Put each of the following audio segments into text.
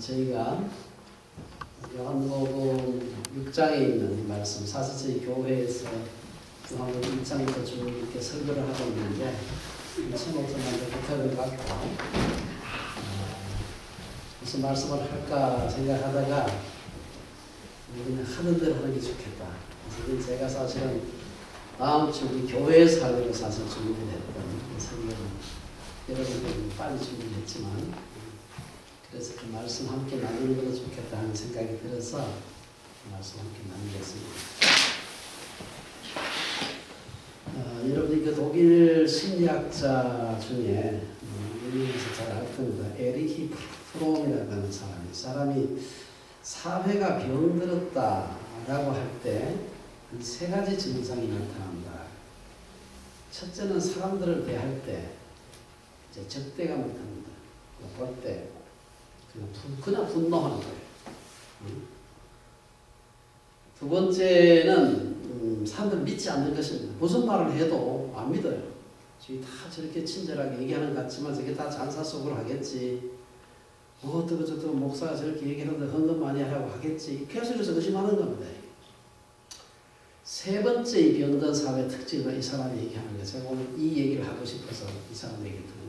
저희가 요한복음 6장에 있는 이 말씀, 사실 저희 교회에서 요한복음 1장부터 쭉 이렇게 설교를 하고 있는데 참 목사님한테 부탁을 받고 무슨 말씀을 할까 생각하다가 우리는 하는 대로 하는 게 좋겠다. 그래서 제가 사실은 다음 주 우리 교회에서 하려고 사실 준비를 했던 설교는 여러분들은 빨리 준비를 했지만 그래서 그 말씀 함께 나누는 것도 좋겠다 하는 생각이 들어서 그 말씀 함께 나누겠습니다. 여러분이 그 독일 심리학자 중에 우리에서 잘 알 겁니다. 에리히 프롬이라는 사람이 사회가 병들었다라고 할 때 세 가지 증상이 나타난다. 첫째는 사람들을 대할 때 이제 적대감을 갖는다. 볼 때 그냥 분노하는 거예요. 두 번째는 사람들 믿지 않는 것입니다. 무슨 말을 해도 안 믿어요. 저기 다 저렇게 친절하게 얘기하는 것 같지만 저게 다 잔사 속으로 하겠지. 어떻게 목사가 저렇게 얘기하는데 헌금 많이 하라고 하겠지. 계속해서 의심하는 겁니다. 세 번째 이 병든 사회의 특징은 이 사람이 얘기하는 거예요. 제가 오늘 이 얘기를 하고 싶어서 이 사람 얘기를 들어요.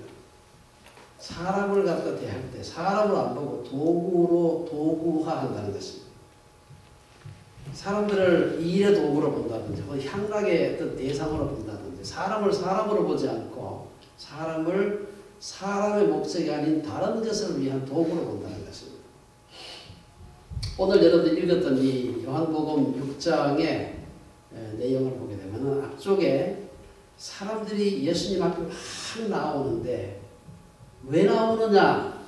사람을 갖다 대할 때 사람을 안 보고 도구화한다는 것입니다. 사람들을 일의 도구로 본다든지 향락의 어떤 대상으로 본다든지 사람을 사람으로 보지 않고 사람을 사람의 목적이 아닌 다른 것을 위한 도구로 본다는 것입니다. 오늘 여러분들 읽었던 이 요한복음 6장의 내용을 보게 되면 앞쪽에 사람들이 예수님 앞에 막 나오는데 왜 나오느냐?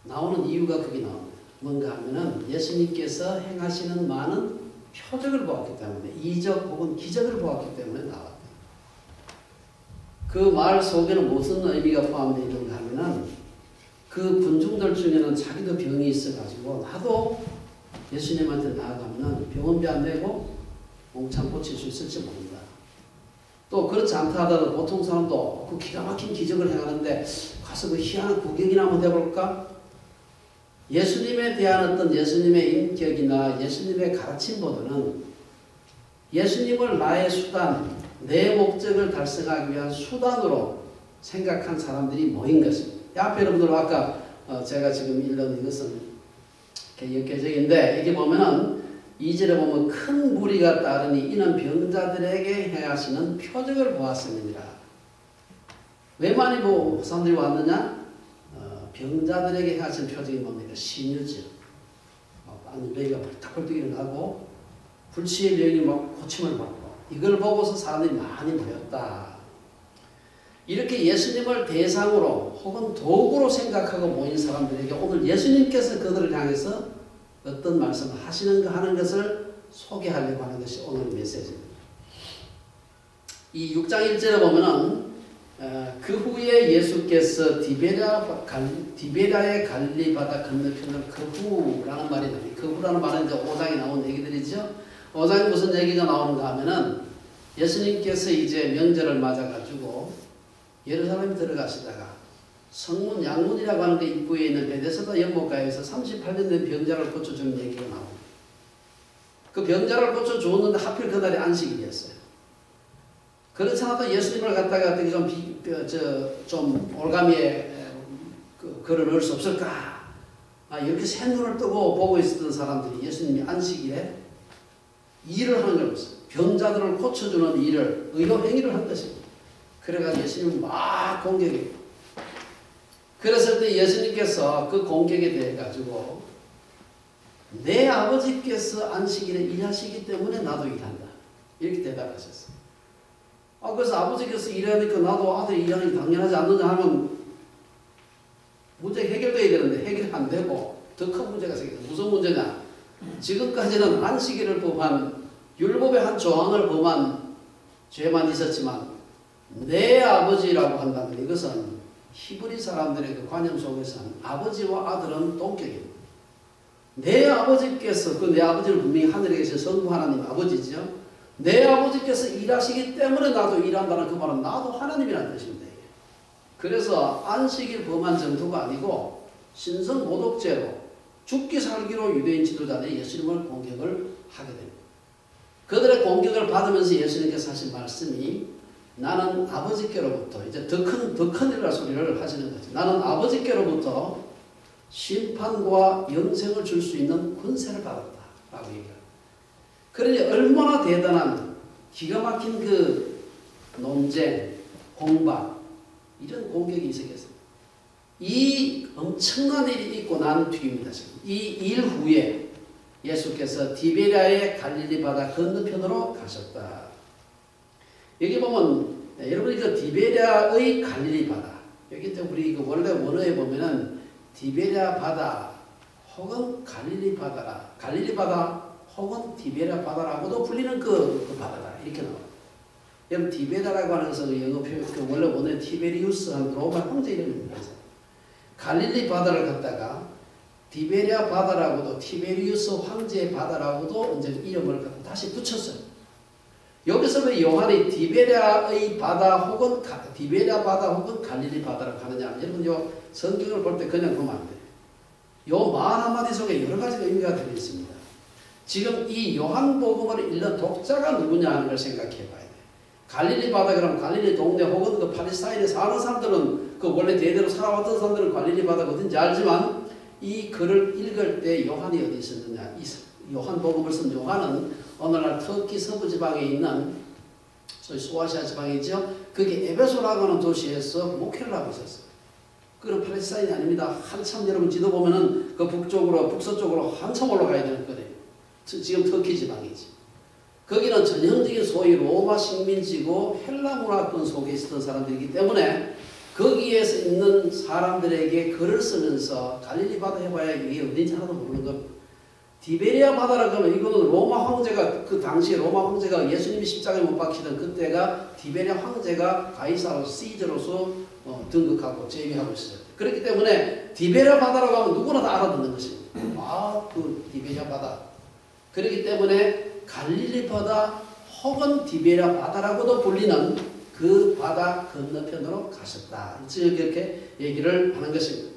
나오는 이유가 그게 나옵니다. 뭔가 하면은 예수님께서 행하시는 많은 표적을 보았기 때문에 이적 혹은 기적을 보았기 때문에 나왔다. 그 말 속에는 무슨 의미가 포함되어 있는가 하면은 그 군중들 중에는 자기도 병이 있어가지고 나도 예수님한테 나아가면 병원비 안 내고 몽창 고칠 수 있을지 모른다. 또 그렇지 않다 하더라도 보통 사람도 그 기가 막힌 기적을 행하는데 가서 그 희한한 구경이나 한번 해볼까? 예수님에 대한 어떤 예수님의 인격이나 예수님의 가르침보다는 예수님을 나의 수단, 내 목적을 달성하기 위한 수단으로 생각한 사람들이 모인 것입니다. 앞에 여러분들 아까 제가 지금 읽은 이것은 개역개정인데 이게 보면은 2절에 보면 큰 무리가 따르니 이는 병자들에게 행하시는 표적을 보았음이니라. 왜 많이 사람들이 왔느냐? 병자들에게 행하시는 표적이 뭡니까? 신유죠. 뇌가 벌떡벌떡 일어나고 불치의 병이 막 고침을 받고 이걸 보고서 사람들이 많이 모였다. 이렇게 예수님을 대상으로 혹은 도구로 생각하고 모인 사람들에게 오늘 예수님께서 그들을 향해서 어떤 말씀을 하시는가 하는 것을 소개하려고 하는 것이 오늘 메시지입니다. 이 6장 1절에 보면은 그 후에 예수께서 디베랴의 갈릴리 바다 건너편을 그 후라는 말이 나옵니다. 그 후라는 말은 이제 5장에 나온 얘기들이죠. 5장에 무슨 얘기가 나오는가 하면은 예수님께서 이제 명절을 맞아가지고 예루살렘에 들어가시다가 성문 양문이라고 하는 데 입구에 있는 베데스다 연못가에서 38년 된 병자를 고쳐주는 얘기가 나옵니다. 그 병자를 고쳐주었는데 하필 그날이 안식일이었어요. 그렇지 않아도 예수님을 갖다가 좀 올가미에 글을 넣을 수 없을까? 이렇게 새눈을 뜨고 보고 있었던 사람들이 예수님이 안식일에 일을 하는 걸 봤어요. 병자들을 고쳐주는 일을, 의로 행위를 한 것입니다. 그래가지고 예수님은 막 공격해요. 그랬을 때 예수님께서 그 공격에 대해 가지고 내 아버지께서 안식일에 일하시기 때문에 나도 일한다. 이렇게 대답하셨어요. 그래서 아버지께서 일하니까 나도 아들이 일하는 게 당연하지 않느냐 하면 문제 해결돼야 되는데 해결 안 되고 더 큰 문제가 생겨요. 무슨 문제냐? 지금까지는 안식일을 범한 율법의 한 조항을 범한 죄만 있었지만 내 아버지라고 한다면 이것은 히브리 사람들의 그 관념 속에서는 아버지와 아들은 동격입니다. 내 아버지께서 내 아버지는 분명히 하늘에 계신 성부 하나님 아버지죠. 내 아버지께서 일하시기 때문에 나도 일한다는 그 말은 나도 하나님이라는 뜻입니다. 그래서 안식일 범한 정도가 아니고 신성 모독죄로 죽기 살기로 유대인 지도자들이 예수님을 공격을 하게 됩니다. 그들의 공격을 받으면서 예수님께서 하신 말씀이 나는 아버지께로부터 이제 더 큰이라 소리를 하시는 거죠. 나는 아버지께로부터 심판과 영생을 줄 수 있는 권세를 받았다 라고 얘기합니다. 그러니 얼마나 대단한 기가 막힌 그 논쟁, 공박 이런 공격이 있었겠습니다. 이 엄청난 일이 있고 난 뒤입니다. 이 일 후에 예수께서 디베랴의 갈릴리 바다 건너편으로 가셨다. 여기 보면 여러분이 그 디베랴의 갈릴리 바다 여기 우리 그 원래 원어에 보면은 디베랴 바다 혹은 갈릴리 바다라 갈릴리 바다 혹은 디베랴 바다라고도 불리는 그 바다다 이렇게 나와요. 여러분 디베랴라고 하는 것은 영어 표현 원래 원어에 티베리우스 하는 로마 황제 이름입니다. 갈릴리 바다를 갖다가 디베랴 바다라고도 티베리우스 황제의 바다라고도 이제 이름을 갖다 다시 붙였어요. 여기서 왜 요한이 디베랴의 바다 혹은 디베랴 바다 혹은 갈릴리 바다라고 하느냐? 여러분 요 성경을 볼 때 그냥 보면 안 돼요. 요 말 한마디 속에 여러 가지가 의미가 들어 있습니다. 지금 이 요한복음을 읽는 독자가 누구냐 하는 걸 생각해 봐야 돼요. 갈릴리 바다 그러면 갈릴리 동네 혹은 그 팔레스타인에 사는 사람들은 그 원래 대대로 살아왔던 사람들은 갈릴리 바다가 어딘지 알지만 이 글을 읽을 때 요한이 어디 있었느냐? 이 요한복음을 쓴 요한은 오늘날 터키 서부 지방에 있는 소위 소아시아 지방이죠. 그게 에베소라고 하는 도시에서 목회를 하고 있었어요. 그건 팔레스타인이 아닙니다. 한참 여러분 지도 보면은 그 북서쪽으로 한참 올라가야 되는 거예요. 지금 터키 지방이지. 거기는 전형적인 소위 로마 식민지고 헬라 문화권 속에 있었던 사람들이기 때문에 거기에서 있는 사람들에게 글을 쓰면서 갈릴리 바다 해봐야 이게 어딘지 하나도 모르는 겁니다. 디베리아 바다라고 하면 이거는 로마 황제가 그 당시에 로마 황제가 예수님이 십자가에 못 박히던 그때가 디베리아 황제가 가이사로 시저로서 등극하고 제위하고 있어요. 그렇기 때문에 디베리아 바다라고 하면 누구나 다 알아듣는 것입니다. 그 디베리아 바다. 그렇기 때문에 갈릴리 바다 혹은 디베리아 바다라고도 불리는 그 바다 건너편으로 가셨다. 이렇게 얘기를 하는 것입니다.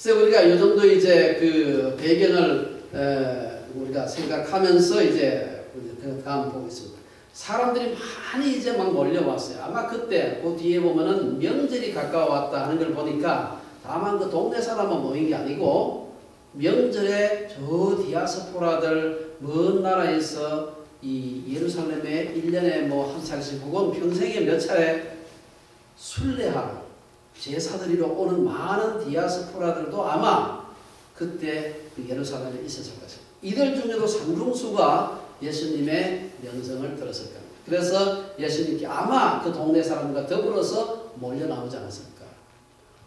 그래서 우리가 이 정도 이제 그 배경을 우리가 생각하면서 이제 다음 보고 있습니다. 사람들이 많이 이제 막 몰려왔어요. 아마 그때 그 뒤에 보면은 명절이 가까워왔다 하는 걸 보니까 다만 그 동네 사람만 모인 게 아니고 명절에 저 디아스포라들 먼 나라에서 이 예루살렘에 1년에 뭐 한 차례씩 혹은 평생에 몇 차례 순례하러 제사드리러 오는 많은 디아스포라들도 아마 그때 그 예루살렘에 있었을 것입니다. 이들 중에도 상중수가 예수님의 명성을 들었을 겁니다. 그래서 예수님께 아마 그 동네 사람과 더불어서 몰려 나오지 않았을까.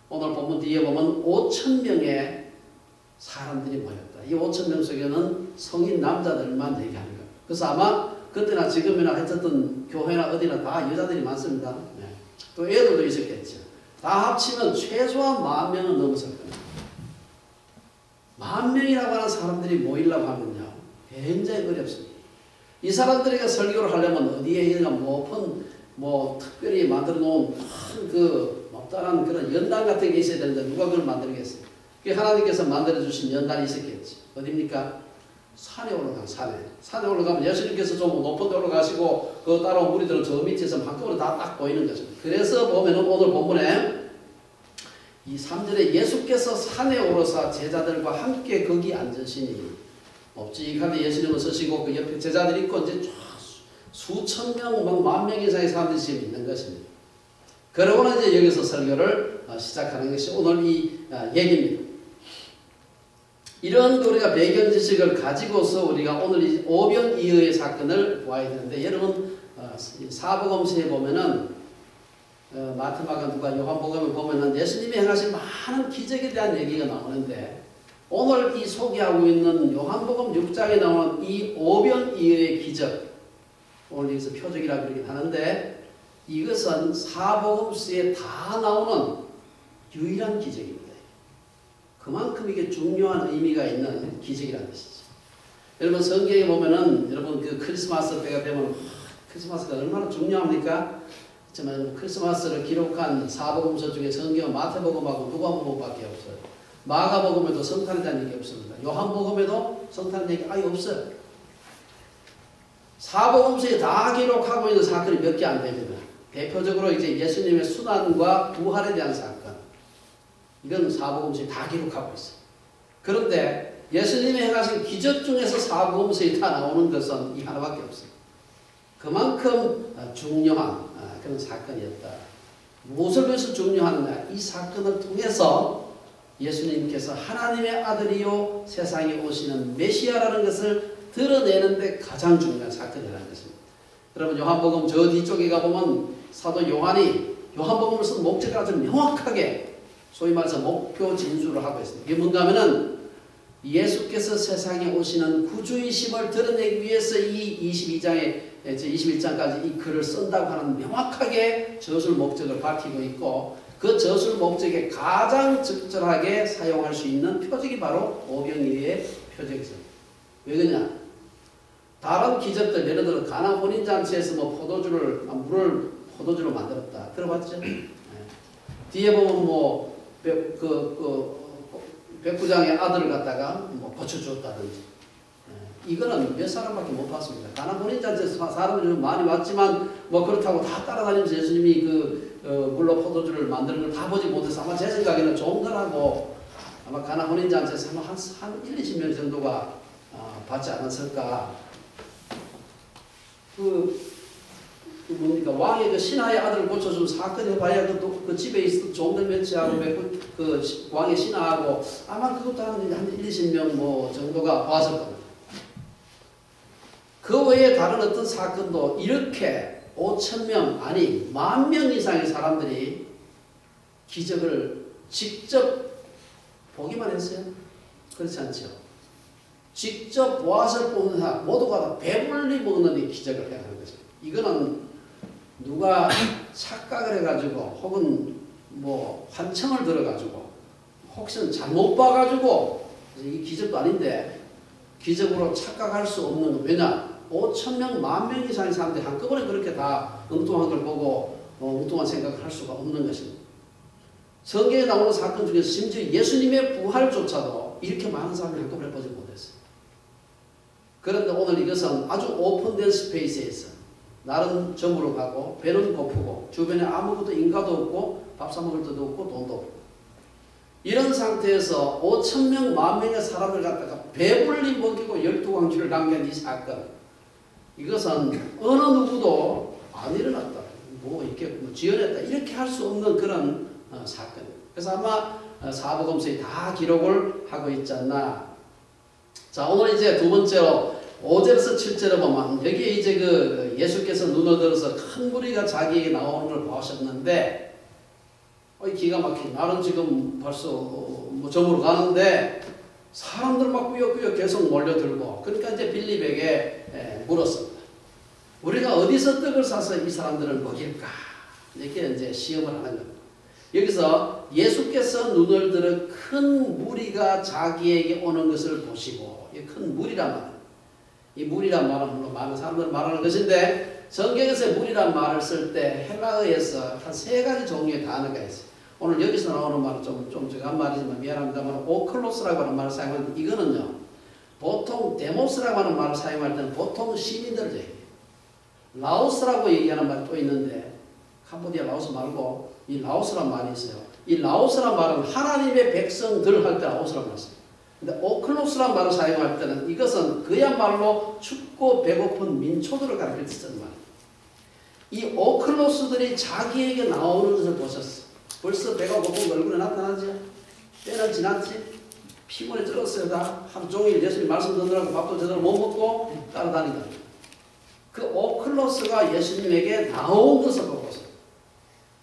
오늘 본문 뒤에 보면 5,000명의 사람들이 모였다. 이 5,000명 속에는 성인 남자들만 얘기하는 거예요. 그래서 아마 그때나 지금이나 했었던 교회나 어디나 다 여자들이 많습니다. 네. 또 애들도 있었겠죠. 다 합치면 최소한 10,000명은 넘었을 겁니다. 10,000명이라고 하는 사람들이 모이려고 하면요. 굉장히 어렵습니다. 이 사람들에게 설교를 하려면 어디에 뭐 특별히 만들어 놓은 큰 목단한 그런 연단 같은 게 있어야 되는데 누가 그걸 만들겠어요? 하나님께서 만들어 주신 연단이 있었겠지. 어딥니까? 산에 올라가, 산에 올라가면 예수님께서 좀 높은 데 올라가시고 그 따라온 무리들은 저 밑에서 한꺼번에 다 딱 보이는 거죠. 그래서 보면은 오늘 본문에 이 3절에 예수께서 산에 오르사 제자들과 함께 거기 앉으시니 묵직하게 예수님을 서시고 그 옆에 제자들이 있고 이제 수천 명, 10,000명 이상의 사람들이 지금 있는 것입니다. 그러고는 이제 여기서 설교를 시작하는 것이 오늘 이 얘기입니다. 이런 우리가 배경 지식을 가지고서 우리가 오늘 이 오병이어의 사건을 보아야 되는데 여러분 사복음서에 보면은 마태, 마가, 누가, 요한복음을 보면은 예수님이 행하신 많은 기적에 대한 얘기가 나오는데 오늘 이 소개하고 있는 요한복음 6장에 나오는 이 오병이어의 기적 오늘 여기서 표적이라고 그러긴 하는데 이것은 사복음서에 다 나오는 유일한 기적입니다. 그만큼 이게 중요한 의미가 있는 기적이라는 것이죠. 여러분 성경에 보면은 여러분 그 크리스마스 때가 되면 크리스마스가 얼마나 중요합니까? 하지만 크리스마스를 기록한 사복음서 중에 성경 마태복음하고 누가복음밖에 없어요. 마가복음에도 성탄에 대한 얘기 없습니다. 요한복음에도 성탄에 대한 얘기 아예 없어요. 사복음서에 다 기록하고 있는 사건이 몇 개 안 됩니다. 대표적으로 이제 예수님의 순환과 부활에 대한 사건. 이건 사복음서에 다 기록하고 있어요. 그런데 예수님이 행하신 기적 중에서 사복음서에 다 나오는 것은 이 하나밖에 없어요. 그만큼 중요한 그런 사건이었다. 무엇을 위해서 중요하느냐? 이 사건을 통해서 예수님께서 하나님의 아들이요 세상에 오시는 메시아라는 것을 드러내는데 가장 중요한 사건이라는 것입니다. 여러분 요한복음 저 뒤쪽에 가보면 사도 요한이 요한복음을 쓴 목적을 아주 명확하게 소위 말해서 목표 진술을 하고 있습니다. 이게 뭔가 하면은 예수께서 세상에 오시는 구주이심을 드러내기 위해서 이 21장까지 이 글을 쓴다고 하는 명확하게 저술 목적을 밝히고 있고 그 저술 목적에 가장 적절하게 사용할 수 있는 표적이 바로 오병이어의 표적이죠. 왜 그러냐? 다른 기적들 예를 들어 가나 혼인잔치에서 뭐 물을 포도주로 만들었다. 들어봤죠? 네. 뒤에 보면 뭐 백부장의 아들을 갖다가 뭐 고쳐줬다든지. 이거는 몇 사람밖에 못 봤습니다. 가나 혼인잔치에서 사람들이 많이 왔지만 뭐 그렇다고 다 따라다니면서 예수님이 물로 포도주를 만드는 걸 다 보지 못해서 아마 제 생각에는 종들하고 아마 가나 혼인잔치에서 한 1, 20명 정도가 받지 않았을까. 뭡니까 왕의 그 신하의 아들을 고쳐준 사건을 봐야 그 집에 있었던 종들 몇치하고 그 왕의 신하하고 아마 그것도 한 1, 20명 뭐 정도가 봤을 겁니다. 그 외에 다른 어떤 사건도 이렇게 5,000명 아니 10,000명 이상의 사람들이 기적을 직접 보기만 했어요? 그렇지 않죠. 직접 보아서 보는 사람 모두가 다 배불리 먹는 이 기적을 해가는 거죠. 이거는 누가 착각을 해가지고 혹은 뭐 환청을 들어가지고 혹시는 잘못 봐가지고 이 기적도 아닌데 기적으로 착각할 수 없는 거. 왜냐? 5,000명, 10,000명 이상의 사람들이 한꺼번에 그렇게 다 엉뚱한 걸 보고 엉뚱한 생각을 할 수가 없는 것입니다. 성경에 나오는 사건 중에서 심지어 예수님의 부활조차도 이렇게 많은 사람이 한꺼번에 보지 못했어요. 그런데 오늘 이것은 아주 오픈된 스페이스에서 날은 저물어 가고 배는 고프고 주변에 아무것도 인가도 없고 밥 사 먹을 데도 없고 돈도 없고 이런 상태에서 5,000명, 10,000명의 사람을 갖다가 배불리 먹이고 12광주를 남긴 이 사건 이것은 어느 누구도 안 일어났다. 뭐 이렇게 지어냈다. 이렇게 할 수 없는 그런 사건입니다. 그래서 아마 사복음서에 다 기록을 하고 있지 않나. 자, 오늘 이제 두 번째로 5절에서 7절에 보면 여기에 이제 그 예수께서 눈을 들어서 큰 무리가 자기에게 나오는 걸 보셨는데 기가 막히게 나는 지금 벌써 뭐 점으로 가는데 사람들 막 꾸역꾸역 계속 몰려들고 그러니까 이제 빌립에게 물었습니다. 우리가 어디서 떡을 사서 이 사람들을 먹일까? 이렇게 이제 시험을 하는 겁니다. 여기서 예수께서 눈을 들어 큰 무리가 자기에게 오는 것을 보시고 이 큰 무리란 말, 이 무리란 말은 물론 많은 사람들 말하는 것인데 성경에서 무리란 말을 쓸 때 헬라어에서 한 3가지 종류의 단어가 있어요. 오늘 여기서 나오는 말은 좀 적은 말이지만 미안합니다만 오클로스라고 하는 말을 사용하는데 이거는요 보통 데모스라고 하는 말을 사용할 때는 보통 시민들을 얘기해요. 라오스라고 얘기하는 말이 또 있는데 캄보디아 라오스 말고 이 라오스란 말이 있어요. 이 라오스란 말은 하나님의 백성들 할 때 라오스란 말을 써요. 근데 오클로스란 말을 사용할 때는 이것은 그야말로 춥고 배고픈 민초들을 가리킬 때 쓰는 말이에요. 이 오클로스들이 자기에게 나오는 것을 보셨어. 벌써 배가 고픈 얼굴에 나타나지? 때는 지났지? 피곤에 쩔었어요. 다 하루 종일 예수님 말씀 듣느라고 밥도 제대로 못 먹고 따라다니다. 그 오클로스가 예수님에게 나온 것을 보고서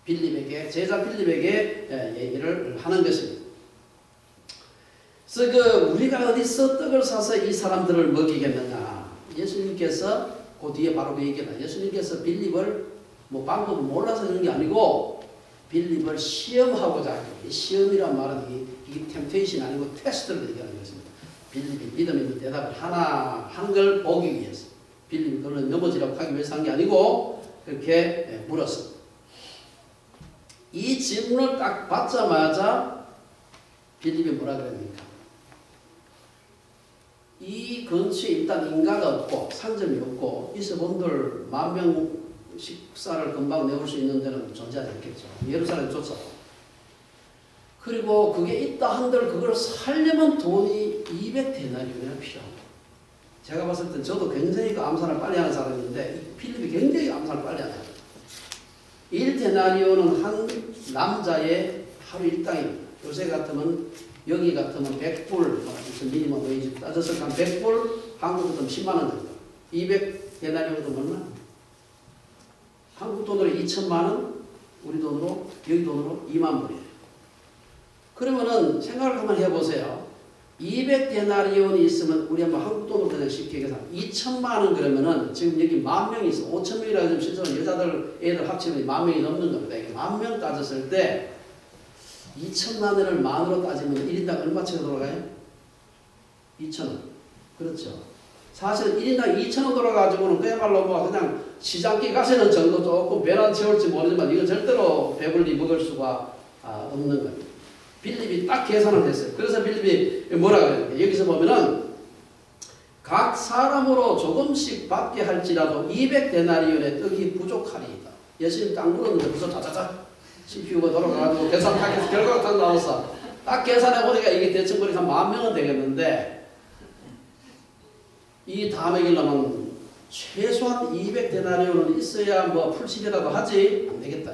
빌립에게 제자 빌립에게 얘기를 하는 것입니다. 그래서 우리가 어디서 떡을 사서 이 사람들을 먹이겠느냐? 예수님께서 그 뒤에 바로 그 얘기다. 예수님께서 빌립을 뭐 방법을 몰라서 그런 게 아니고 빌립을 시험하고자 하고 이 시험이란 말은 이게 템테이션 아니고 테스트를 얘기하는 것입니다. 빌립이 믿음 있는 대답을 하나 하는 걸 보기 위해서 빌립이 그걸 넘어지라고 하기 위해서 한 게 아니고 그렇게 물었습니다. 이 질문을 딱 받자마자 빌립이 뭐라 그럽니까? 이 근처에 일단 인가가 없고 상점이 없고 이스본들 10,000명 식사를 금방 내올 수 있는 데는 존재하지 않겠죠. 예루살렘조차. 그리고 그게 있다 한들 그걸 살려면 돈이 200데나리온이 필요합니다. 제가 봤을 때 저도 굉장히 그 암산을 빨리 하는 사람인데 필립이 굉장히 암산을 빨리 하네요. 1데나리온은 한 남자의 하루 일당입니다. 요새 같으면 여기 같으면 100불 무슨 미니멈 웨이지 따져서 한 100불 한국 같으면 10만 원 정도. 200데나리온은 얼마? 한국 돈으로 2천만 원, 우리 돈으로 여기 돈으로 2만 불이에요. 그러면은 생각을 한번 해보세요. 200데나리온이 있으면 우리 한번 한국 돈으로 그냥 쉽게 계산. 2천만 원 그러면은 지금 여기 10,000명이 있어. 5,000명이라 지금 실제로 여자들 애들 합치면 10,000명이 넘는 겁니다. 이게 10,000명 따졌을 때 2천만 원을 만으로 따지면 1인당 얼마치가 돌아가요? 2,000원. 그렇죠. 사실 1인당 2,000원 돌아가지고는 그야말로 뭐 그냥 시장길 가시는 정도 조금 배는 채울지 모르지만 이거 절대로 배불리 먹을 수가 없는 겁니다. 빌립이 딱 계산을 했어요. 그래서 빌립이 뭐라 그래요? 여기서 보면은 각 사람으로 조금씩 받게 할지라도 200데나리온의 떡이 부족하리이다. 예수님 딱 물었는데 무슨 자자자 CPU가 돌아가가지고 계산 딱 해서 결과가 딱 나와서 딱 계산해 보니까 이게 대충 보니까 한 10,000명은 되겠는데 이 다 먹이려면 최소한 200데나리온은 있어야 뭐 풀칠이라도 하지 안 되겠다.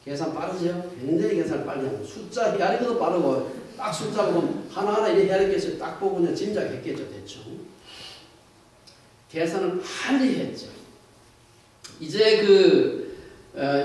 계산 빠르죠? 굉장히 계산을 빨리 하고 숫자 헤아리기도 빠르고 딱 숫자 보면 하나하나 이렇게 헤아리겠어요. 딱 보고 그냥 짐작했겠죠. 대충. 계산을 빨리 했죠. 이제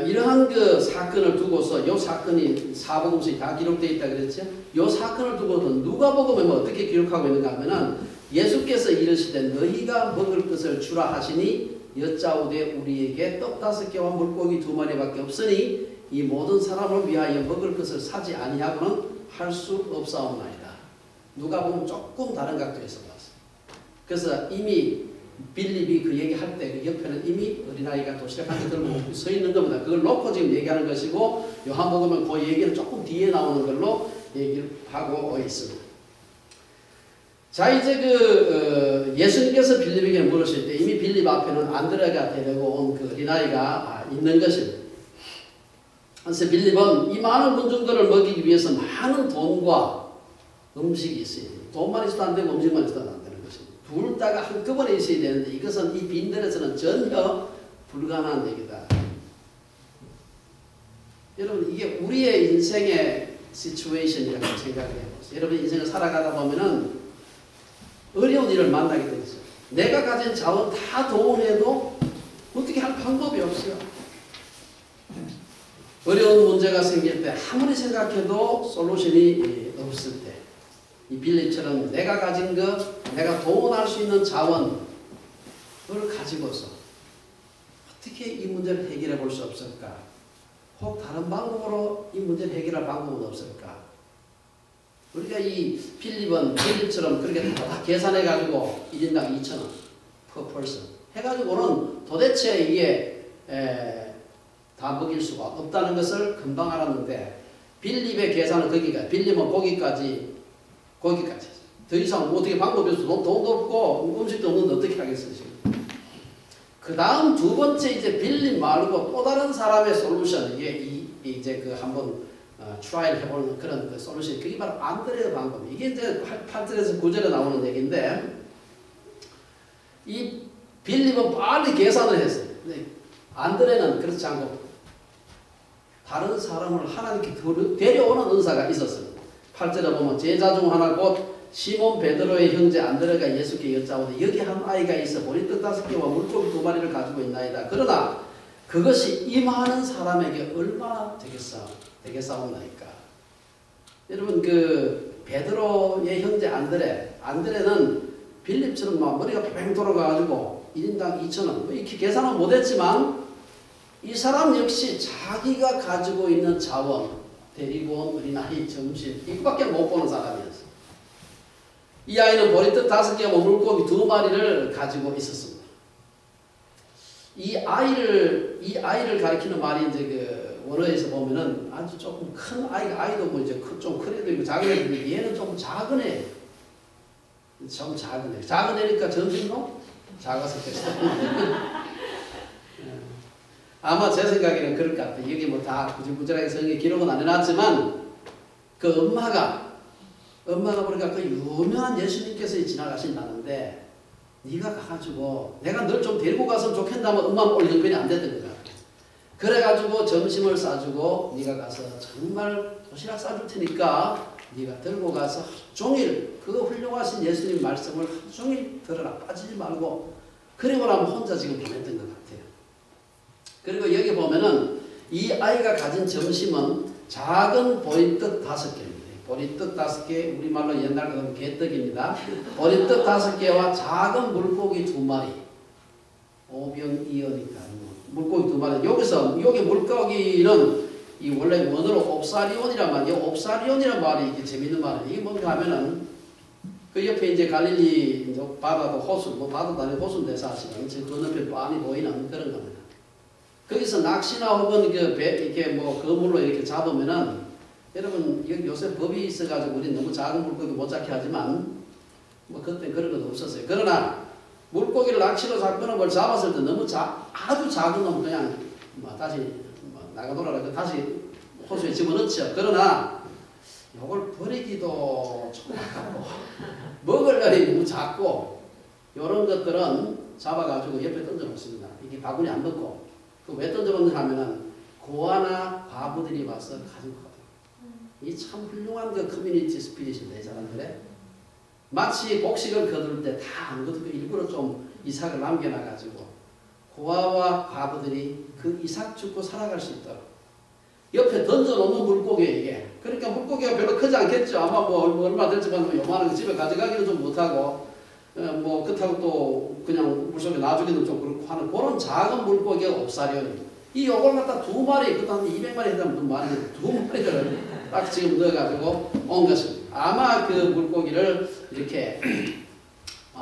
이러한 그 사건을 두고서 이 사건이 사복음서에 다 기록되어 있다 그랬죠. 이 사건을 두고서 누가복음에 뭐 어떻게 기록하고 있는가 하면은 예수께서 이르시되 너희가 먹을 것을 주라 하시니 여짜오되 우리에게 떡 5개와 물고기 2마리밖에 없으니 이 모든 사람을 위하여 먹을 것을 사지 아니하고는 할 수 없사옵나이다. 누가복음 조금 다른 각도에서 봤어요. 그래서 이미 빌립이 그 얘기할 때 그 옆에는 이미 어린아이가 도시락 한 개 들고 서 있는 겁니다. 그걸 놓고 지금 얘기하는 것이고 요한복음은 그 얘기는 조금 뒤에 나오는 걸로 얘기를 하고 있습니다. 자 이제 예수님께서 빌립에게 물으실 때 이미 빌립 앞에는 안드레가 데리고 온 그 어린아이가 있는 것입니다. 그래서 빌립은 이 많은 군중들을 먹이기 위해서 많은 돈과 음식이 있어야 돼요. 돈만 있어도 안 되고 음식만 있어도 안 되는 것입니다. 둘 다가 한꺼번에 있어야 되는데 이것은 이 빈들에서는 전혀 불가능한 얘기다. 여러분 이게 우리의 인생의 시츄에이션이라고 생각을 해보세요. 여러분 인생을 살아가다 보면은 어려운 일을 만나게 되죠. 내가 가진 자원 다 도움해도 어떻게 할 방법이 없어요. 어려운 문제가 생길 때 아무리 생각해도 솔루션이 없을 때 이 빌립처럼 내가 가진 것, 내가 동원할 수 있는 자원을 가지고서 어떻게 이 문제를 해결해 볼 수 없을까? 혹 다른 방법으로 이 문제를 해결할 방법은 없을까? 우리가 이 빌립처럼 그렇게 다 계산해가지고 1인당 2,000원 per person 해가지고는 도대체 이게 다 먹일 수가 없다는 것을 금방 알았는데 빌립의 계산은 거기가 빌립은 거기까지 더 이상 어떻게 방법이 없어. 돈도 없고 음식도 없는데 어떻게 하겠어요 지금. 그 다음 두 번째 이제 빌립 말고 또 다른 사람의 솔루션 이게 이제 한번 트라이를 해보는 그런 그 솔루션 그게 바로 안드레의 방법. 이게 이제 8절에서 9절에 나오는 얘기인데 이 빌립은 빨리 계산을 했어요. 안드레는 그렇지 않고 다른 사람을 하나님께 데려오는 은사가 있었습니다. 8절에 보면 제자 중 하나 곧 시몬 베드로의 형제 안드레가 예수께 여짜오되 여기 한 아이가 있어 보리떡 5개와 물고기 2마리를 가지고 있나이다. 그러나 그것이 이 많은 사람에게 얼마나 되겠사옵나이까. 여러분 그 베드로의 형제 안드레는 빌립처럼 막 머리가 뺑 돌아가가지고 1인당 2,000원 뭐 이렇게 계산은 못했지만 이 사람 역시 자기가 가지고 있는 자원 데리고 온 어린아이 점심 이거밖에 못 보는 사람이었어요. 이 아이는 보리떡 5개와 물고기 2마리를 가지고 있었습니다. 이 아이를 가리키는 말이 이제 그 원어에서 보면은 아주 조금 큰 아이도 뭐 이제 좀 큰 애도 있고 작은 애도 있고 얘는 좀 작은 애. 좀 작은 애. 작은 애니까 점심도 작았었겠어. 아마 제 생각에는 그럴 것 같아요. 여기 뭐 다 구질구질하게 성경에 기록은 안 해놨지만 그 엄마가 보니까 그 유명한 예수님께서 지나가신다는데 네가 가가지고 내가 널 좀 데리고 갔으면 좋겠다면 엄마는 원래 형편이 안 됐던 것 같아. 그래가지고 점심을 싸주고 네가 가서 정말 도시락 싸줄 테니까 네가 들고 가서 하루 종일 그 훌륭하신 예수님 말씀을 하루 종일 들어라. 빠지지 말고. 그리고 나면 혼자 지금 보냈던 것 같아요. 그리고 여기 보면은 이 아이가 가진 점심은 작은 보리떡 5개입니다. 보리떡 5개, 우리말로 옛날 그러면 개떡입니다. 보리떡 5개와 작은 물고기 2마리. 오병이어니까 물고기 2마리. 여기서 여기 물고기는 이 원래 원어로 옵사리온이란 말이에요. 옵사리온이란 말이 이게 재밌는 말이에요. 이게 뭔가 하면은 그 옆에 이제 갈릴리 바다도 호수, 뭐 바다도 아니고 호수인데 사실은 그 건너편 빤히 보이는 그런 겁니다. 거기서 낚시나 혹은 그 배, 이렇게 뭐 그물로 이렇게 잡으면은 여러분 여기 요새 법이 있어가지고 우리 너무 작은 물고기 못 잡게 하지만 뭐 그때 그런 건 없었어요. 그러나 물고기를 낚시로 잡거나 뭘 잡았을 때 너무 아주 작은 놈 그냥 뭐 다시 뭐 나가더라도 다시 호수에 집어넣죠. 그러나 이걸 버리기도 좀 아깝고 먹을 날이 너무 작고 이런 것들은 잡아가지고 옆에 던져놓습니다. 이게 바구니 안 넣고 그 왜 던져놓는가 하면은 고아나 과부들이 와서 가지고 가요. 이 참 훌륭한 그 커뮤니티 스피릿인데 이 사람들의 마치 곡식을 거둘 때 다 아무것도 일부러 좀 이삭을 남겨놔가지고 고아와 과부들이 그 이삭 죽고 살아갈 수 있도록 옆에 던져놓는 물고기예요 이게. 그러니까 물고기가 별로 크지 않겠죠. 아마 뭐 얼마 될지만 요만한 거 집에 가져가기는 좀 못하고 뭐 그렇다고 또 그냥 물속에 놔주기는 좀 그렇고 하는 그런 작은 물고기가 옵사리온입니다. 이 요걸 갖다 2마리, 그것도 한 200마리 해당하면 2마리를 딱 지금 넣어가지고 온 것입니다. 아마 그 물고기를 이렇게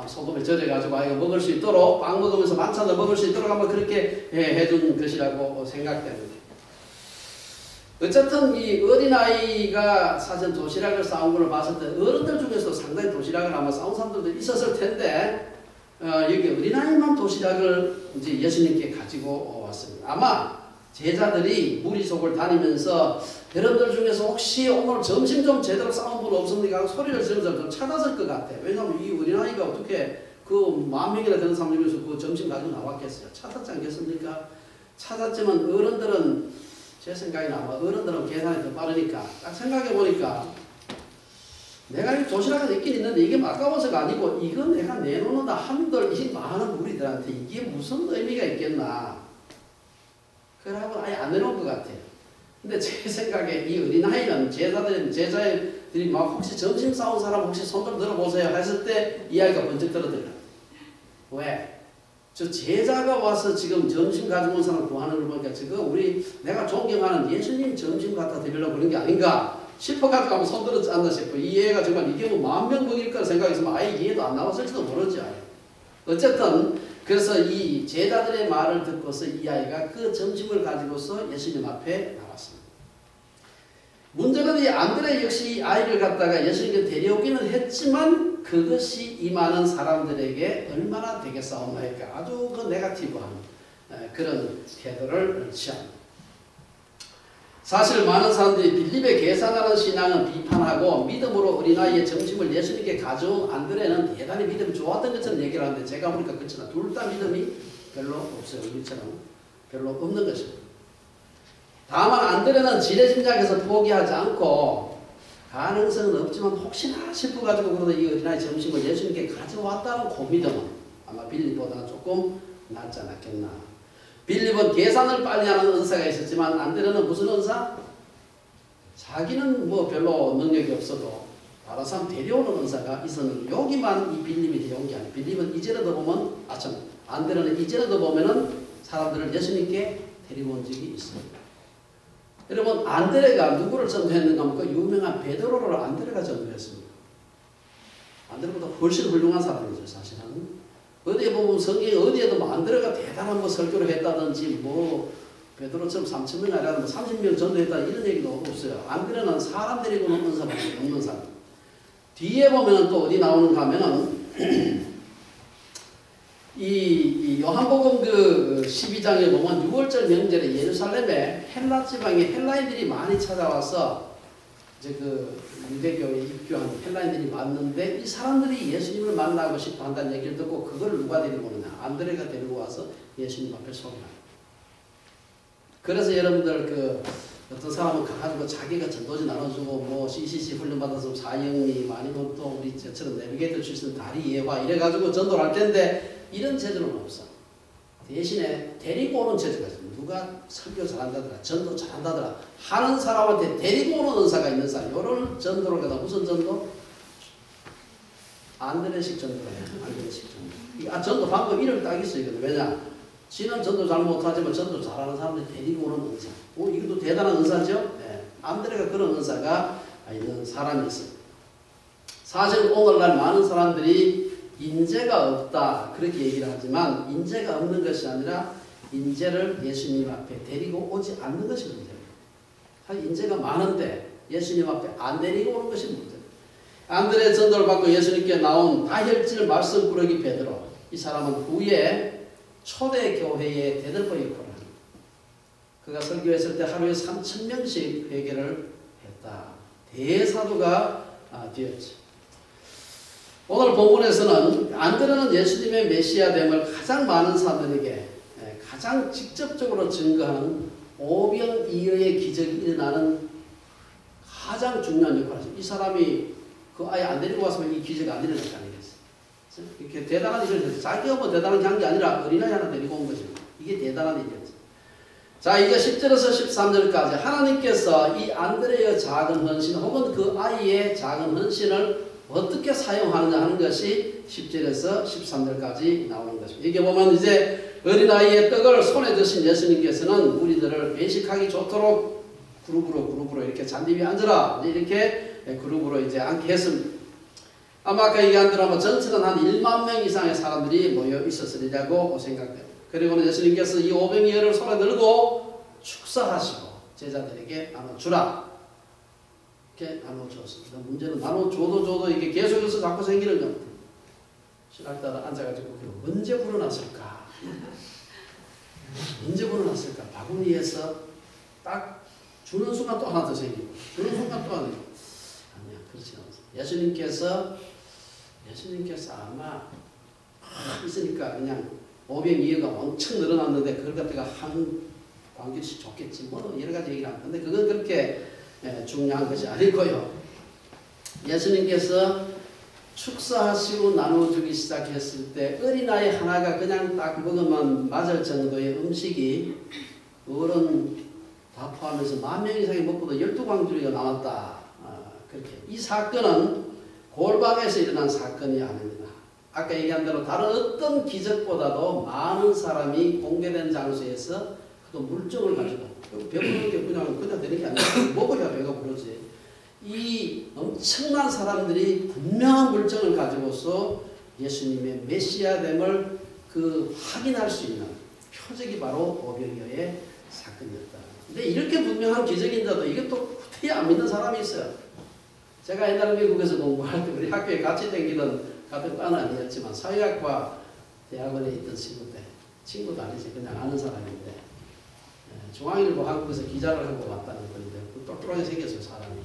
소금에 젖어가지고 아이가 먹을 수 있도록 빵 먹으면서 반찬을 먹을 수 있도록 한번 그렇게 해준 것이라고 생각됩니다. 어쨌든 이 어린아이가 사실 도시락을 싸운 걸 봤을 때 어른들 중에서 상당히 도시락을 아마 싸운 사람들도 있었을 텐데 여기 어린아이만 도시락을 이제 예수님께 가지고 왔습니다. 아마 제자들이 무리속을 다니면서 여러분들 중에서 혹시 오늘 점심 좀 제대로 싸운 분 없습니까? 소리를 지르면서 좀 찾았을 것 같아요. 왜냐하면 이 어린아이가 어떻게 그 10,000명이나 되는 사람 중에서 그 점심 가지고 나왔겠어요? 찾았지 않겠습니까? 찾았지만 어른들은 제 생각에는 아마 어른들은 계산이 더 빠르니까 딱 생각해보니까 내가 이 도시락은 있긴 있는데 이게 아까워서가 아니고 이거 내가 내놓는다 한들 이 많은 우리들한테 이게 무슨 의미가 있겠나 그러고 아예 안 내놓은 것 같아요. 근데 제 생각에 이 어린아이는 제자들이 막 혹시 점심 싸운 사람 혹시 손 좀 들어보세요 했을 때 이 아이가 번쩍 들어들어요. 왜? 저 제자가 와서 지금 점심 가지고 온 사람 구하는 걸 보니까 지금 내가 존경하는 예수님 점심 갖다 드리려고 그런 게 아닌가 싶어가지고 한번 손 들었지 않나 싶어요. 이 애가 정말 이게 뭐 10,000명 먹일 거라 생각했으면 아예 이해도 안 나왔을지도 모르지. 어쨌든 그래서 이 제자들의 말을 듣고서 이 아이가 그 점심을 가지고서 예수님 앞에 나왔습니다. 문제는 이 안드레 역시 이 아이를 갖다가 예수님께 데려오기는 했지만 그것이 이 많은 사람들에게 얼마나 되겠사옵나이까 아주 그 네거티브한 그런 태도를 취합니다. 사실 많은 사람들이 빌립의 계산하는 신앙은 비판하고 믿음으로 어린아이의 점심을 예수님께 가져온 안드레는 대단히 믿음이 좋았던 것처럼 얘기를 하는데 제가 보니까 그렇잖아. 둘 다 믿음이 별로 없어요. 우리처럼 별로 없는 것입니다. 다만 안드레는 지레짐작에서 포기하지 않고 가능성은 없지만 혹시나 싶어가지고 그러다 이 어린아이 점심을 예수님께 가져왔다는 그 믿음은 아마 빌립보다는 조금 낫지 않았겠나. 빌립은 계산을 빨리 하는 은사가 있었지만 안드레는 무슨 은사? 자기는 뭐 별로 능력이 없어도 다른 사람 데려오는 은사가 있었는데 여기만 이 빌립이 데려온 게 아니에요. 빌립은 이제라도 보면 안드레는 이제라도 보면은 사람들을 예수님께 데리고 온 적이 있습니다. 여러분 안드레가 누구를 전도했는가 하면 그 유명한 베드로를 안드레가 전도했습니다. 안드레보다 훨씬 훌륭한 사람이죠 사실은. 어디에 보면 성경에 어디에도 뭐 안드레가 대단한 뭐 설교를 했다든지 뭐 베드로처럼 3,000명 아니라 뭐 30명 전도했다 이런 얘기도 없어요. 안드레는 사람 데리고 넘는 사람이 없는 사람. 뒤에 보면은 또 어디 나오는가 하면은 이 요한복음 그 12장에 보면 6월절 명절에 예루살렘에 헬라 지방에 헬라인들이 많이 찾아와서 이제 그 유대교에 입교한 헬라인들이 많는데 이 사람들이 예수님을 만나고 싶어 한다는 얘기를 듣고 그걸 누가 데리고 오느냐? 안드레가 데리고 와서 예수님 앞에 소개합니다. 그래서 여러분들 그 어떤 사람은 가가지고 자기가 전도지 나눠주고 뭐 CCC 훈련받아서 사형리 아니면 또 우리 저처럼 내비게이터 출신 다리 예화 이래가지고 전도를 할 텐데 이런 제도는 없어. 대신에 데리고 오는 제도가 있어. 누가 설교 잘한다더라, 전도 잘한다더라 하는 사람한테 데리고 오는 은사가 있는 사람. 이런 전도를 갖다 무슨 전도? 안드레식 전도예요. 안드레식 전도. 전도 방법 이름 딱 있어요. 왜냐? 지는 전도 잘 못하지만 전도 잘하는 사람들 데리고 오는 은사. 이것도 대단한 은사죠? 네. 안드레가 그런 은사가 있는 사람이 있어요. 사실 오늘날 많은 사람들이 인재가 없다 그렇게 얘기를 하지만 인재가 없는 것이 아니라 인재를 예수님 앞에 데리고 오지 않는 것이 문제예요. 사실 인재가 많은데 예수님 앞에 안 데리고 오는 것이 문제예요. 안드레 전도를 받고 예수님께 나온 다혈질 말씀꾸러기 베드로, 이 사람은 후에 초대교회의 대들보 역할을 합니다. 그가 설교했을 때 하루에 3,000명씩 회개를 했다. 대사도가 되었죠. 오늘 본문에서는 안드레는 예수님의 메시아됨을 가장 많은 사람들에게 가장 직접적으로 증거하는 오병이어의 기적이 일어나는 가장 중요한 역할을 했어요. 이 사람이 그 아예 안 데리고 왔으면 이 기적이 안 일어날 거 아니겠어요. 이렇게 대단한 일을 했어요. 자기가 뭐 대단한 게 한 게 아니라 어린아이 하나 데리고 온 것입니다. 이게 대단한 일이었죠. 자, 이제 10절에서 13절까지 하나님께서 이 안드레의 작은 헌신 혹은 그 아이의 작은 헌신을 어떻게 사용하느냐 하는 것이 10절에서 13절까지 나오는 것입니다. 이게 보면 이제 어린아이의 떡을 손에 드신 예수님께서는 우리들을 외식하기 좋도록 그룹으로 이렇게 잔디 위에 앉으라 이렇게 그룹으로 이제 앉게 했습니다. 아마 아까 얘기한 대로 전체는 한 1만 명 이상의 사람들이 모여 있었으리라고 생각됩니다. 그리고는 예수님께서 이 오병이어를 손에 들고 축사하시고 제자들에게 나눠주라 이렇게 나눠주었습니다. 문제는 나눠줘도 이게 계속해서 자꾸 생기는 겁니다. 신학자들 앉아가지고 언제 불어났을까? 언제 불어났을까? 바구니에서 딱 주는 순간 또 하나 더 생기고 주는 순간 또 하나 생기고 아니야, 그렇지 않습니다. 예수님께서 아마 있으니까 그냥 오병이어가 엄청 늘어났는데 그걸 갖다가 한 관계씩 줬겠지 뭐 여러 가지 얘기를 하는데 그건 그렇게 중요한 것이 아니고요. 예수님께서 축사하시고 나눠주기 시작했을 때 어린아이 하나가 그냥 딱 먹으면 맞을 정도의 음식이 어른 다 포함해서 10,000명 이상이 먹고도 12광주리가 나왔다. 그렇게. 이 사건은 골방에서 일어난 사건이 아닙니다. 아까 얘기한 대로 다른 어떤 기적보다도 많은 사람이 공개된 장소에서 그 물정을 가지고 배부르는 게 그냥 되는 게 아니라 먹어야 배가 부르지. 이 엄청난 사람들이 분명한 물정을 가지고서 예수님의 메시아됨을 확인할 수 있는 표적이 바로 오병이어의 사건이었다. 근데 이렇게 분명한 기적인데도 이것도 후퇴 안 믿는 사람이 있어요. 제가 옛날에 미국에서 공부할 때 우리 학교에 같이 다니던 같은 과는 아니었지만 사회학과 대학원에 있던 친구도 아니지 그냥 아는 사람인데 중앙일보 한국에서 기자를 하고 왔다는 건데 똑똑하게 생겼어요 사람이.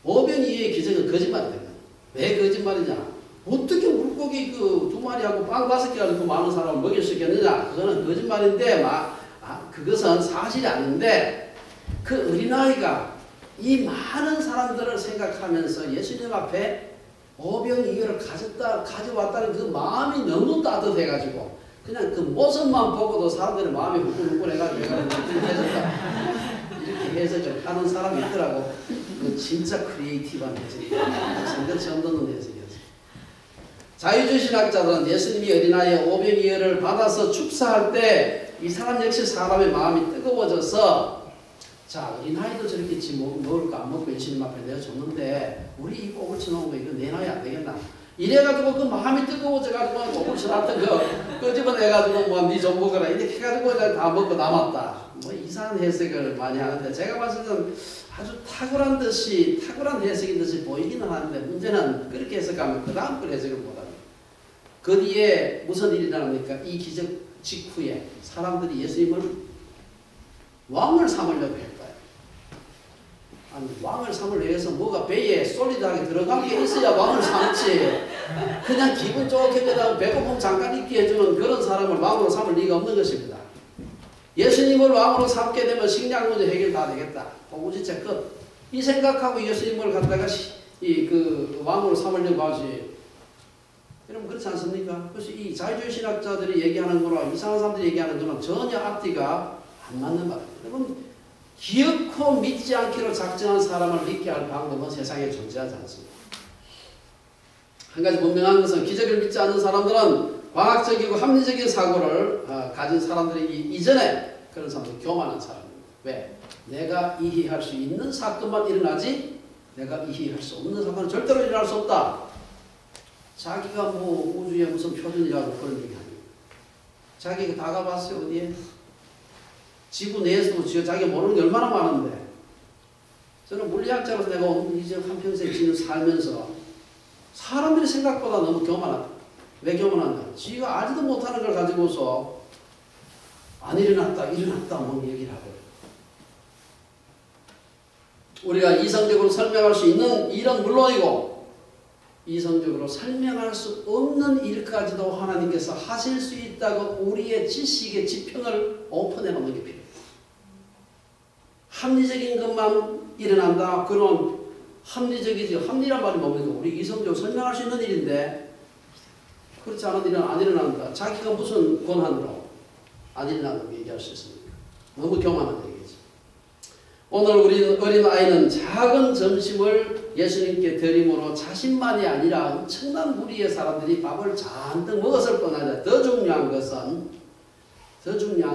오병이어의 기적은 거짓말이다. 왜 거짓말이냐? 어떻게 물고기 2마리하고 빵 5개 가지고 많은 사람을 먹일 수 있겠느냐? 그거는 거짓말인데 그것은 사실이 아닌데 그 어린아이가 이 많은 사람들을 생각하면서 예수님 앞에 오병이어를 가져왔다는 그 마음이 너무 따뜻해가지고 그냥 그 모습만 보고도 사람들의 마음이 후끈후끈해가지고 이렇게 해석을 하는 사람이 있더라고. 그 진짜 크리에이티브한 해석이에요. 생각 처음 듣는 해석이었어요. 자유주의신학자들은 예수님이 어린아이의 오병이어를 받아서 축사할 때 이 사람 역시 사람의 마음이 뜨거워져서 자, 어린아이도 저렇게 먹을 거 안 먹고 예수님 앞에 내어줬는데 우리 이 꽃을 쳐놓은 거 이거 내 나이 안 되겠나? 이래가지고 그 마음이 뜨거워져가지고 오물처럼 끄집어내가지고 뭐 니 좀 먹어라 이렇게 해가지고 다 먹고 남았다. 뭐 이상한 해석을 많이 하는데 제가 봤을 때는 아주 탁월한 해석인 듯이 보이기는 하는데 문제는 그렇게 해석하면 그 다음 걸 해석을 못합니다. 그 뒤에 무슨 일이 일어납니까? 이 기적 직후에 사람들이 예수님을 왕을 삼으려고 했다. 아니 왕을 삼으려고 해서 뭐가 배에 솔리드하게 들어간 게 있어야 왕을 삼지. 그냥 기분 좋게 그냥 배고픔 잠깐 있게 해주는 그런 사람을 왕으로 삼을 리가 없는 것입니다. 예수님을 왕으로 삼게 되면 식량 문제 해결 다 되겠다. 공부지체 끝. 이 생각하고 예수님을 갖다가 그 왕으로 삼으려고 하지. 여러분 그렇지 않습니까? 그래서 이 자유주의 신학자들이 얘기하는 거랑 이상한 사람들이 얘기하는 거랑 전혀 앞뒤가 안 맞는 말입니다. 여러분 기어코 믿지 않기로 작정한 사람을 믿게 할 방법은 세상에 존재하지 않습니다. 한 가지 분명한 것은 기적을 믿지 않는 사람들은 과학적이고 합리적인 사고를 가진 사람들이 이전에 그런 사람들이 교만한 사람입니다. 왜? 내가 이해할 수 있는 사건만 일어나지 내가 이해할 수 없는 사건은 절대로 일어날 수 없다. 자기가 뭐 우주에 무슨 표준이라고 그런 얘기 아니에요. 자기가 다 가봤어요. 어디에? 지구 내에서도 자기가 모르는 게 얼마나 많은데. 저는 물리학자로서 내가 이제 한평생 지금 살면서 사람들이 생각보다 너무 교만하다. 왜 교만한다? 지가 알지도 못하는 걸 가지고서 안 일어났다 뭐 얘기를 하고. 우리가 이성적으로 설명할 수 있는 일은 물론이고 이성적으로 설명할 수 없는 일까지도 하나님께서 하실 수 있다고 우리의 지식의 지평을 오픈해 놓는 게 필요해요. 합리적인 것만 일어난다. 그런 합리적이지. 합리란 말이 뭡니까? 우리 이성적으로 설명할 수 있는 일인데 그렇지 않은 일은 안 일어난다. 자기가 무슨 권한으로 안 일어난다고 얘기할 수 있습니까? 너무 교만한 얘기죠. 오늘 우리 어린아이는 작은 점심을 예수님께 드림으로 자신만이 아니라 엄청난 무리의 사람들이 밥을 잔뜩 먹었을 뿐 아니라 더 중요한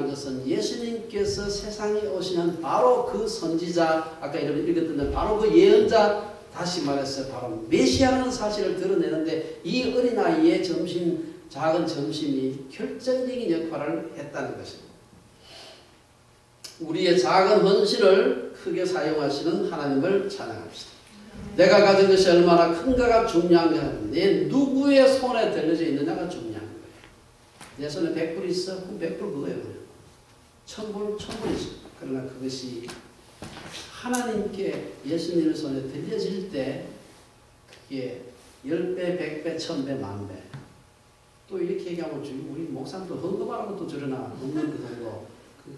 것은 예수님께서 세상에 오시는 바로 그 선지자, 아까 이름을 읽었던 바로 그 예언자, 다시 말해서 바로 메시아라는 사실을 드러내는데 이 어린아이의 작은 점심이 결정적인 역할을 했다는 것입니다. 우리의 작은 헌신을 크게 사용하시는 하나님을 찬양합시다. 내가 가진 것이 얼마나 큰가가 중요한 게 아니라 내 누구의 손에 들려져 있느냐가 중요한 거예요. 내 손에 100불 있어? 그럼 100불 그거예요. 1000불 있어. 그러나 그것이 하나님께 예수님의 손에 들려질 때 그게 10배, 100배, 1000배, 10,000배. 또 이렇게 얘기하면 우리 목사님도 헌금하라고 또 저러나 먹는 그 정도.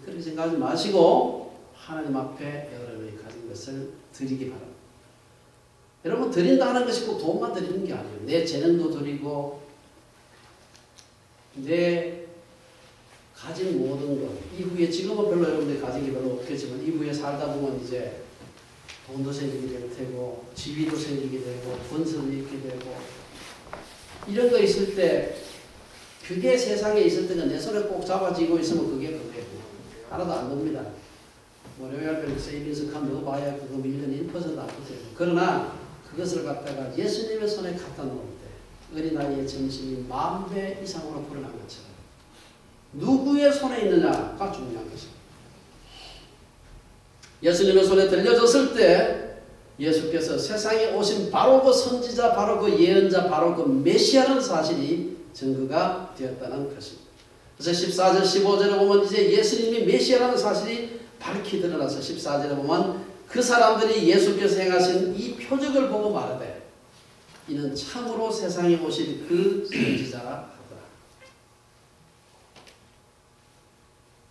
그렇게 생각하지 마시고 하나님 앞에 여러분이 가진 것을 드리기 바랍니다. 여러분 드린다 하는 것이 꼭 돈만 드리는 게 아니에요. 내 재능도 드리고 내 가진 모든 것 이후에 지금은 별로 여러분들이 가진 게 별로 없겠지만 이후에 살다 보면 이제 돈도 생기게 될 테고 지위도 생기게 되고 권선도 있게 되고 이런 거 있을 때 그게 세상에 있을 때는 내 손에 꼭 잡아지고 있으면 그게 그거예요. 하나도 안 됩니다. 월요일별 세이빙스 칸 넣어봐야 그거 1년에 1% 안 되죠. 그러나 그것을 갖다가 예수님의 손에 갖다 놓을 때 어린아이의 점심이 10,000배 이상으로 불어난 것처럼 누구의 손에 있느냐가 중요한 것입니다. 예수님의 손에 들려졌을 때 예수께서 세상에 오신 바로 그 선지자, 바로 그 예언자, 바로 그 메시아라는 사실이 증거가 되었다는 것입니다. 그래서 14절, 15절에 보면 이제 예수님이 메시아라는 사실이 밝히 드러나서 14절에 보면 그 사람들이 예수께서 행하신 이 표적을 보고 말하되 이는 참으로 세상에 오신 그 선지자라 하더라.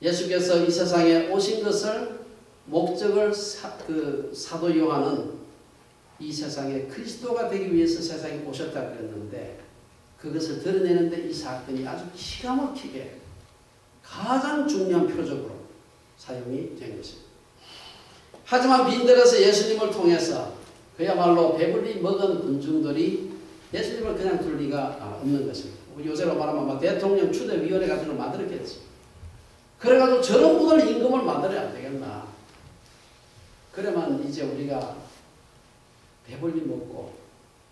예수께서 이 세상에 오신 것을 목적을 사도 요한은 이 세상에 그리스도가 되기 위해서 세상에 오셨다 그랬는데 그것을 드러내는데 이 사건이 아주 기가 막히게 가장 중요한 표적으로 사용이 된 것입니다. 하지만 빈들에서 예수님을 통해서 그야말로 배불리 먹은 군중들이 예수님을 그냥 둘 리가 없는 것입니다. 요새로 말하면 대통령 추대위원회 같은 걸 만들었겠지. 그래가지고 저런 분을 임금을 만들어야 안 되겠나. 그러면 이제 우리가 배불리 먹고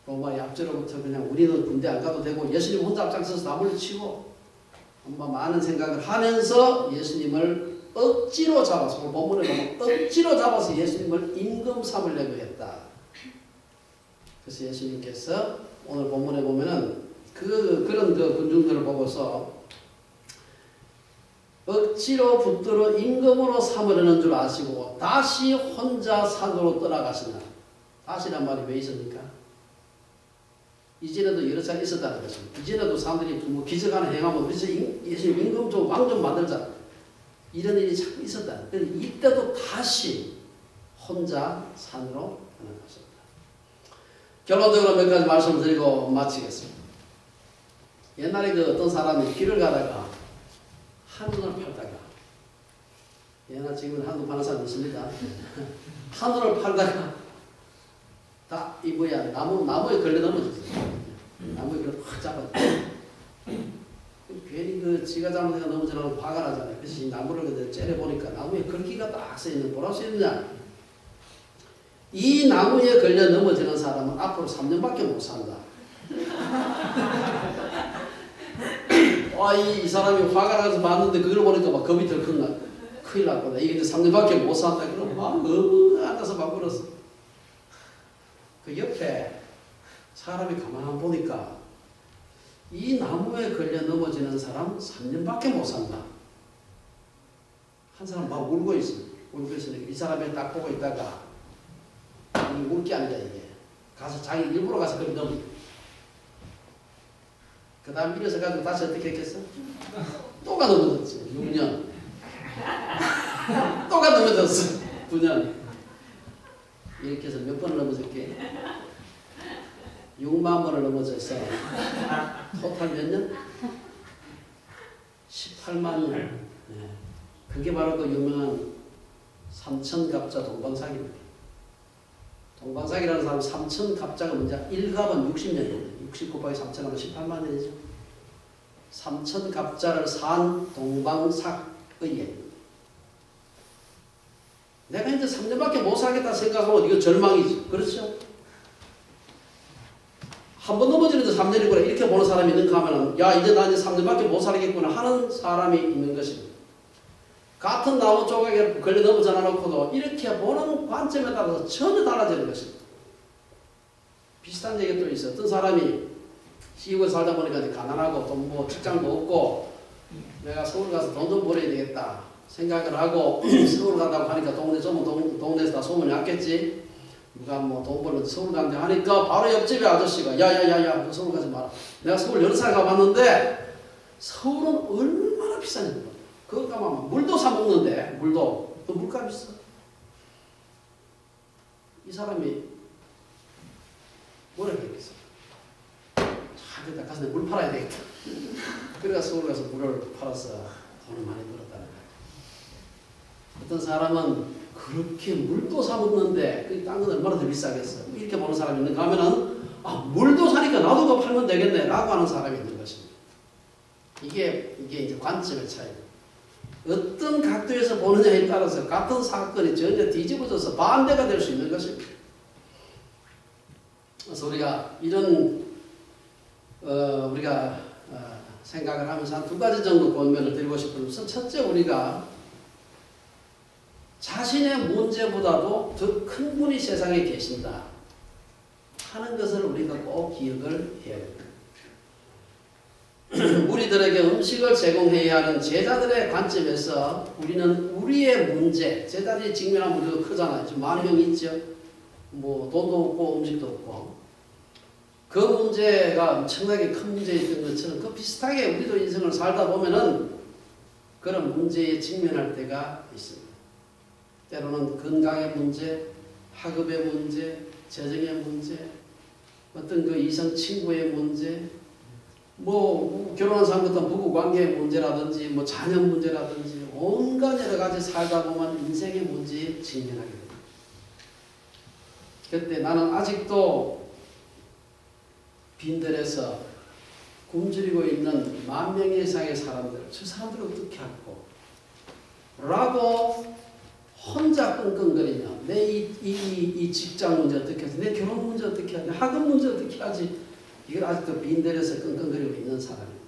로마의 압제로부터 그냥 우리는 군대 안 가도 되고 예수님 혼자 앞장서서 다 물리치고 많은 생각을 하면서 예수님을 억지로 잡아서, 오늘 본문에 보면 억지로 잡아서 예수님을 임금 삼으려고 했다. 그래서 예수님께서 오늘 본문에 보면은 그런 군중들을 보고서 억지로 붙들어 임금으로 삼으려는 줄 아시고 다시 혼자 산으로 떠나가시나. 다시란 말이 왜 있습니까? 이전에도 여러 차례 있었다는 것입니다. 이전에도 사람들이 뭐 기적하는 행하면 그래서 예수님 임금 좀 왕 좀 만들자. 이런 일이 자꾸 있었다. 그런데 이때도 다시 혼자 산으로 떠나가셨다. 결론적으로 몇 가지 말씀을 드리고 마치겠습니다. 옛날에 어떤 사람이 길을 가다가 한눈을 팔다가, 옛날 지금은 한눈 파는 사람 있습니다. 한눈을 팔다가 이 나무에 걸려 넘어졌어요. 나무에 걸려 확 잡았어요. 괜히 지가 잘못해서 넘어지라고 화가 나잖아요. 그래서 이 나무를 째려보니까 나무에 글귀가 딱 써있는, 뭐라고 써있느냐. 이 나무에 걸려 넘어지는 사람은 앞으로 3년밖에 못 산다. 이 사람이 화가 나서 봤는데 그걸 보니까 막 겁이 덜 큰다. 큰일 났구나. 이게 3년밖에 못 산다. 그럼 막 너무 앉아서 막 울었어. 그 옆에 사람이 가만 보니까 이 나무에 걸려 넘어지는 사람 3년밖에 못 산다. 한 사람 막 울고 있어. 울고 있으니까 이 사람이 딱 보고 있다가 울 게 아니라 이게 가서 자기 일부러 가서 그걸 넘어. 그 다음 일어서 가지고 다시 어떻게 했겠어? 또가 넘어졌지. 6년. 또가 넘어졌어. 9년. 이렇게 해서 몇 번을 넘어졌게? 6만 번을 넘어져서 토탈 몇 년? 18만 년. 네. 그게 바로 그 유명한 삼천갑자 동방사기입니다. 동방사기라는 사람은 삼천갑자가 뭔지 1갑은 60년입니다. 60 곱하기 3천 하면 18만 년이죠. 삼천갑자를 산 동방삭의에 내가 이제 3년밖에 못 살겠다 생각하면 이거 절망이지. 그렇죠? 한 번 넘어지는데 3년이구나 이렇게 보는 사람이 있는가 하면 야 이제 나 이제 3년밖에 못 살겠구나 하는 사람이 있는 것입니다. 같은 나무 조각에 걸려 넘어져 놓고도 이렇게 보는 관점에 따라서 전혀 달라지는 것입니다. 비슷한 얘기가 또 있어요. 어떤 사람이 시골에 살다 보니까 이제 가난하고 또 뭐 직장도 없고 내가 서울 가서 돈 좀 벌어야 되겠다 생각을 하고 서울 간다고 하니까 동네에서 다 소문이 났겠지. 누가 뭐 돈 벌어서 서울 간다 하니까 바로 옆집에 아저씨가 야야야야 너 서울 가지 마라. 내가 서울 여러 살 가봤는데 서울은 얼마나 비싼지 몰라. 그거 가면 물도 사 먹는데 물도 그 물값 있어. 이 사람이 뭐라 그랬겠어? 됐다 가서 물 팔아야 되겠다. 그래가 서울 가서 물을 팔아서 돈을 많이 벌었다는 거야. 어떤 사람은 그렇게 물도 사 먹는데 딴 건 얼마나 더 비싸겠어. 이렇게 보는 사람이 있는가 하면은 물도 사니까 나도 그거 팔면 되겠네 라고 하는 사람이 있는 것입니다. 이게 이제 관점의 차이. 어떤 각도에서 보느냐에 따라서 같은 사건이 전혀 뒤집어져서 반대가 될 수 있는 것입니다. 그래서 우리가 이런 생각을 하면서 한 두 가지 정도 권면을 드리고 싶은데, 첫째 우리가 자신의 문제보다도 더 큰 분이 세상에 계신다 하는 것을 우리가 꼭 기억을 해야 됩니다. 우리들에게 음식을 제공해야 하는 제자들의 관점에서 우리는 우리의 문제, 제자들이 직면한 문제도 크잖아요. 지금 많은 명이 있죠. 뭐 돈도 없고 음식도 없고 그 문제가 엄청나게 큰 문제였던 것처럼 그 비슷하게 우리도 인생을 살다 보면은 그런 문제에 직면할 때가 있습니다. 때로는 건강의 문제, 학업의 문제, 재정의 문제, 어떤 그 이성 친구의 문제, 뭐 결혼한 사람부터 부부 관계의 문제라든지 뭐 자녀 문제라든지 온갖 여러 가지 살다 보면 인생의 문제에 직면하게 됩니다. 그때 나는 아직도 빈들에서 굶주리고 있는 10,000명 이상의 사람들, 저 사람들을 어떻게 할까? 라고 혼자 끙끙거리며 내 이 직장 문제 어떻게 하지? 내 결혼 문제 어떻게 하지? 학업 문제 어떻게 하지? 이걸 아직도 빈들에서 끙끙거리고 있는 사람입니다.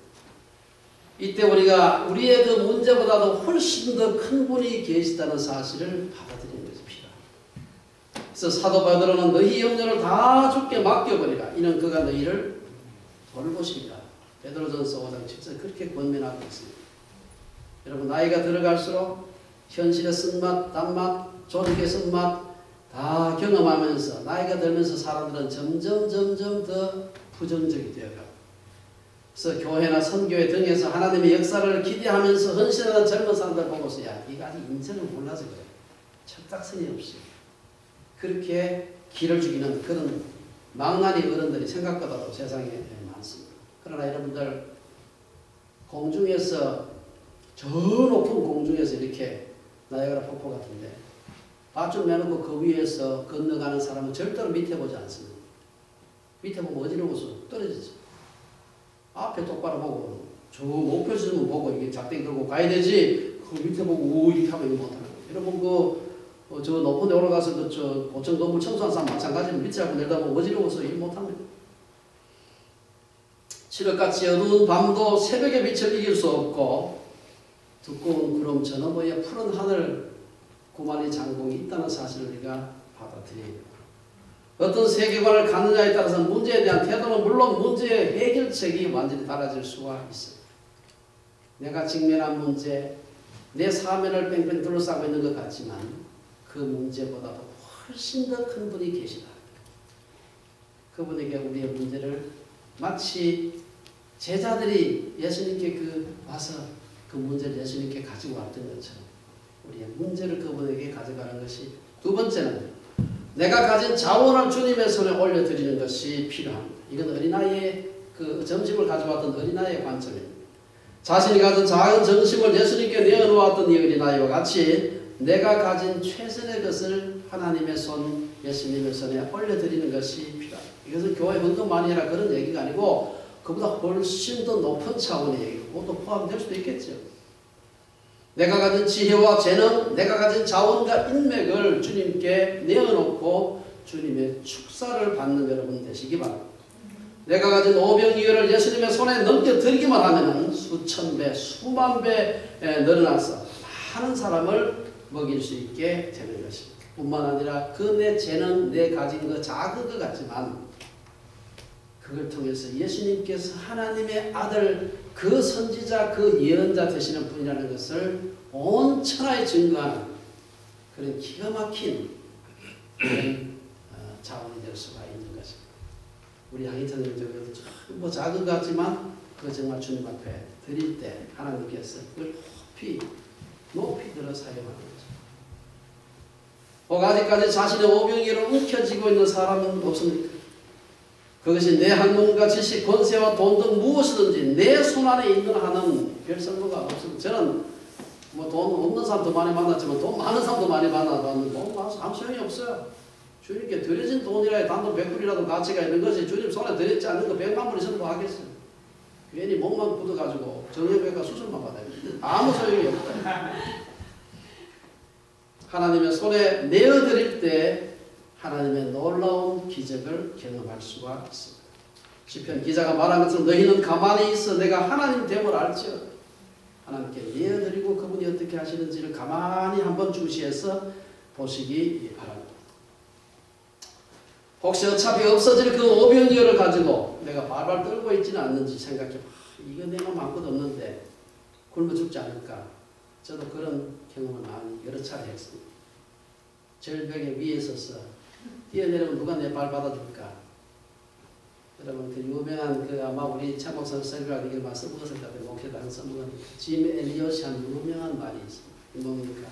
이때 우리가 우리의 그 문제보다도 훨씬 더 큰 분이 계시다는 사실을 받아들이는 것이 필요합니다. 그래서 사도 바울은 너희 염려를 다 주께 맡겨버리라. 이는 그가 너희를 돌보십니다. 베드로전서 5장 7절 그렇게 권면하고 있습니다. 여러분 나이가 들어갈수록 현실의 쓴맛, 단맛, 조직의 쓴맛 다 경험하면서 나이가 들면서 사람들은 점점 더 부정적이 되어가고 그래서 교회나 선교회 등에서 하나님의 역사를 기대하면서 헌신하는 젊은 사람들 보고서 야 네가 아직 인생을 몰라서 그래. 철딱선이 없이 그렇게 기를 죽이는 그런 망나니 어른들이 생각보다도 세상에 많습니다. 그러나 여러분들 공중에서 저 높은 공중에서 이렇게 나이아가라 폭포 같은데 밧줄 매놓고 그 위에서 건너가는 사람은 절대로 밑에 보지 않습니다. 밑에 보면 어지러워서 떨어지죠. 앞에 똑바로 보고 저 목표 지점을 보고 이게 작대기 들고 가야 되지 그 밑에 보고 오 이렇게 하면 이거 못하는 거예요. 여러분 저 높은 데 올라가서 저 고층 건물 청소하는 사람 마찬가지로 밑에 잡고 내려다보면 어지러워서 일 못합니다. 칠흑같이 어두운 밤도 새벽의 빛을 이길 수 없고 두꺼운 구름 저 너머에 푸른 하늘 구만의 장봉이 있다는 사실을 우리가 받아들여야 합니다. 어떤 세계관을 갖느냐에 따라서 문제에 대한 태도는 물론 문제의 해결책이 완전히 달라질 수가 있어요. 내가 직면한 문제, 내 사면을 뺑뺑 둘러싸고 있는 것 같지만 그 문제보다도 훨씬 더 큰 분이 계시다. 그분에게 우리의 문제를 마치 제자들이 예수님께 와서 그 문제를 예수님께 가지고 왔던 것처럼 우리의 문제를 그분에게 가져가는 것이 두 번째는 내가 가진 자원을 주님의 손에 올려드리는 것이 필요합니다. 이건 어린아이의 그 점심을 가져왔던 어린아이의 관점입니다. 자신이 가진 작은 정심을 예수님께 내어놓았던 이 어린아이와 같이 내가 가진 최선의 것을 하나님의 손, 예수님의 손에 올려드리는 것이 필요합니다. 이것은 교회 헌금 많이 해라 그런 얘기가 아니고 그보다 훨씬 더 높은 차원의 얘기고 그것도 포함될 수도 있겠죠. 내가 가진 지혜와 재능, 내가 가진 자원과 인맥을 주님께 내어놓고 주님의 축사를 받는 여러분 되시기 바랍니다. 내가 가진 오병이어를 예수님의 손에 넘겨드리기만 하면 수천 배, 수만 배 늘어나서 많은 사람을 먹일 수 있게 되는 것입니다. 뿐만 아니라 그 내 재능, 내 가진 것 작은 것 같지만 그걸 통해서 예수님께서 하나님의 아들, 그 선지자, 그 예언자 되시는 분이라는 것을 온 천하에 증거하는 그런 기가 막힌 그런 자원이 될 수가 있는 것입니다. 우리 양희찬님 뭐 작은 것 같지만 그거 정말 주님 앞에 드릴 때 하나님께서 그걸 높이 들어 사용하는 거죠. 아직까지 자신의 오병이어를 움켜쥐고 있는 사람은 없습니까? 그것이 내 학문과 지식, 권세와 돈 등 무엇이든지 내 손 안에 있는 한은 별 쓸모가 없습니다. 저는 뭐 돈 없는 사람도 많이 만났지만 돈 많은 사람도 많이 만나봤는데 돈 아무 소용이 없어요. 주님께 드려진 돈이라 단돈 100불이라도 가치가 있는 것이 주님 손에 드렸지 않는 거 100만 불 있으면 뭐 하겠어요. 괜히 목만 굳어가지고 정형외과 수술만 받아요. 아무 소용이 없다. 하나님의 손에 내어드릴 때 하나님의 놀라운 기적을 경험할 수가 있습니다. 시편 기자가 말한 것처럼 너희는 가만히 있어 내가 하나님 됨을 알지어다. 하나님께 내어드리고 그분이 어떻게 하시는지를 가만히 한번 주시해서 보시기 바랍니다. 혹시 어차피 없어질 그 오병이어를 가지고 내가 발발 떨고 있지는 않는지 생각해 이거 내가 아무것도 없는데 굶어 죽지 않을까. 저도 그런 경험을 많이 여러 차례 했습니다. 절벽에 위에 서서 뛰어내리면 누가 내 발 받아줄까? 여러분 그 유명한 그 아마 우리 차 목사님 설교할 때 말씀 먹었을 때 목회당 써먹은 짐 엘리엇이 한 유명한 말이 있습니다. 뭡니까?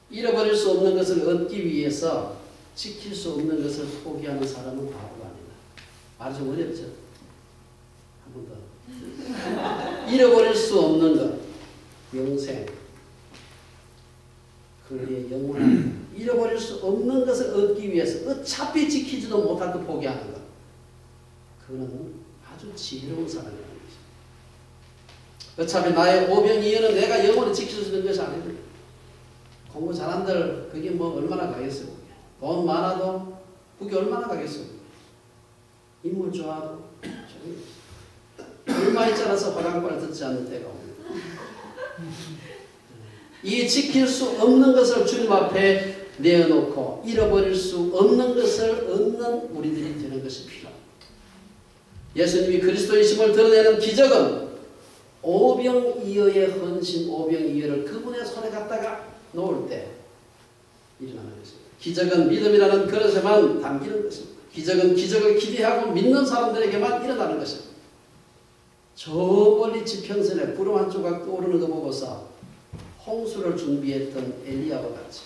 잃어버릴 수 없는 것을 얻기 위해서 지킬 수 없는 것을 포기하는 사람은 바보가 아니다. 말이 좀 어렵죠? 한 번 더. 잃어버릴 수 없는 것, 영생, 그의 영원한 잃어버릴 수 없는 것을 얻기 위해서 어차피 지키지도 못할 것 포기하는 것. 그는 아주 지혜로운 사람이라는 것입니다. 어차피 나의 오병이어는 내가 영원히 지킬 수 있는 것이 아닙니다. 공부 잘한들 그게 뭐 얼마나 가겠어요. 돈 많아도 그게 얼마나 가겠어요. 인물 좋아도 얼마 있잖아서 화장발 듣지 않는 때가 옵니다. 이 지킬 수 없는 것을 주님 앞에 내어놓고 잃어버릴 수 없는 것을 얻는 우리들이 되는 것이 필요합니다. 예수님이 그리스도이심을 드러내는 기적은 오병이어의 헌신, 오병이어를 그분의 손에 갖다가 놓을 때 일어나는 것입니다. 기적은 믿음이라는 그릇에만 담기는 것입니다. 기적은 기적을 기대하고 믿는 사람들에게만 일어나는 것입니다. 저 멀리 지평선에 구름 한 조각 떠오르는 거 보고서 홍수를 준비했던 엘리야와 같이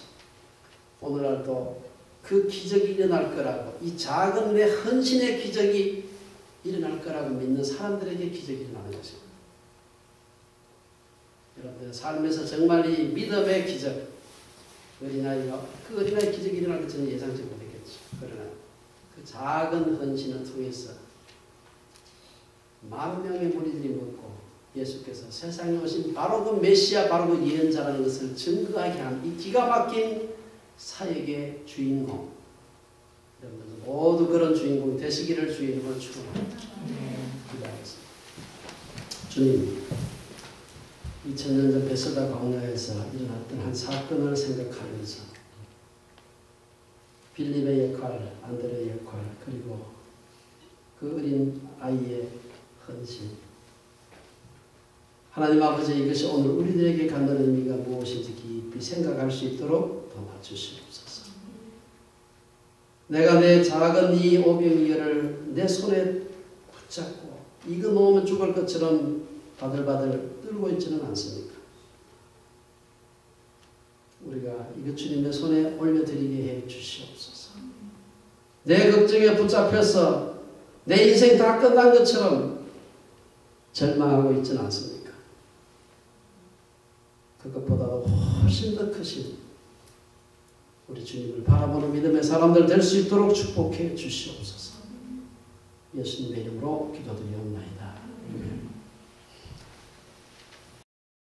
오늘날도 그 기적이 일어날 거라고, 이 작은 내 헌신의 기적이 일어날 거라고 믿는 사람들에게 기적이 일어나는 것입니다. 여러분들 삶에서 정말 이 믿음의 기적, 어린아이가 그 어린아이 기적이 일어날 것 저는 예상치 못했겠죠. 그러나 그 작은 헌신을 통해서 10,000명의 무리들이 먹고 예수께서 세상에 오신 바로 그 메시아, 바로 그 예언자라는 것을 증거하게 한 이 기가 막힌 사역의 주인공, 여러분들 모두 그런 주인공 되시기를 주님을 축원합니다. 기도하겠습니다. 주님, 2000년 전 베스다 광야에서 일어났던 한 사건을 생각하면서 빌립의 역할, 안드레의 역할, 그리고 그 어린 아이의 헌신, 하나님 아버지, 이것이 오늘 우리들에게 갖는 의미가 무엇인지 깊이 생각할 수 있도록 도와주시옵소서. 내가 내 작은 이 오병이어를 내 손에 붙잡고 이거 놓으면 죽을 것처럼 바들바들 떨고 있지는 않습니까? 우리가 이거 주님의 손에 올려드리게 해 주시옵소서. 내 걱정에 붙잡혀서 내 인생 다 끝난 것처럼 절망하고 있지는 않습니까? 그것보다도 훨씬 더 크신 우리 주님을 바라보는 믿음의 사람들 될 수 있도록 축복해 주시옵소서. 예수님의 이름으로 기도드리옵나이다.